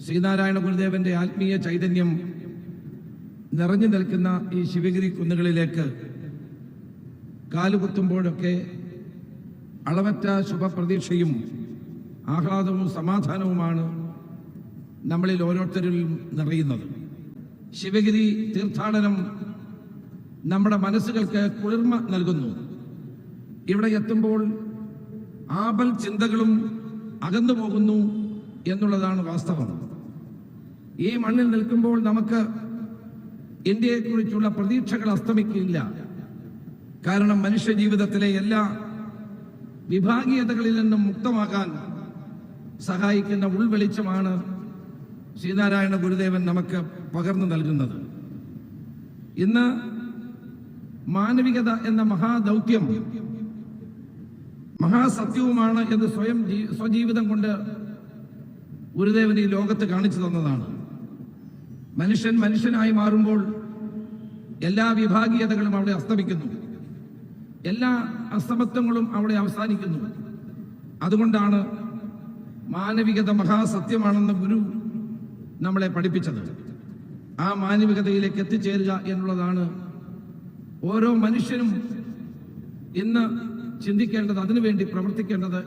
ശ്രീനാരായണ ഗുരുദേവന്റെ ആത്മീയ ചൈതന്യം നിറഞ്ഞു നിൽക്കുന്ന ഈ ശിവഗിരി കുന്നുകളിലേക്ക് കാലുകുത്തുമ്പോഴൊക്കെ അളവറ്റ ശുഭപ്രതീക്ഷയും ആഹ്ലാദവും സമാധാനവുമാണ് നമ്മളിൽ ഓരോരുത്തരിലും നിറയുന്നത്. ശിവഗിരി തീർത്ഥാടനം നമ്മുടെ മനസ്സുകൾക്ക് കുളിർമ നൽകുന്നു. ഇവിടെ എത്തുമ്പോൾ ആപൽ ചിന്തകളും അകന്നു പോകുന്നു എന്നുള്ളതാണ് വാസ്തവം. ഈ മണ്ണിൽ നിൽക്കുമ്പോൾ നമുക്ക് ഇന്ത്യയെക്കുറിച്ചുള്ള പ്രതീക്ഷകൾ അസ്തമിക്കില്ല. കാരണം മനുഷ്യ ജീവിതത്തിലെ എല്ലാ വിഭാഗീയതകളിൽ നിന്നും മുക്തമാകാൻ സഹായിക്കുന്ന ഉൾവെളിച്ചമാണ് ശ്രീനാരായണ ഗുരുദേവൻ നമുക്ക് പകർന്നു നൽകുന്നത്. ഇന്ന് മാനവികത എന്ന മഹാദൗത്യം മഹാസത്യവുമാണ് എന്ന് സ്വജീവിതം കൊണ്ട് ഗുരുദേവൻ ഈ ലോകത്ത് കാണിച്ചു തന്നതാണ്. മനുഷ്യൻ മനുഷ്യനായി മാറുമ്പോൾ എല്ലാ വിഭാഗീയതകളും അവിടെ അസ്തമിക്കുന്നു, എല്ലാ അസമത്വങ്ങളും അവിടെ അവസാനിക്കുന്നു. അതുകൊണ്ടാണ് മാനവികത മഹാസത്യമാണെന്ന് ഗുരു നമ്മളെ പഠിപ്പിച്ചത്. ആ മാനവികതയിലേക്ക് എത്തിച്ചേരുക എന്നുള്ളതാണ് ഓരോ മനുഷ്യനും ഇന്ന് ചിന്തിക്കേണ്ടത്, അതിനുവേണ്ടി പ്രവർത്തിക്കേണ്ടത്.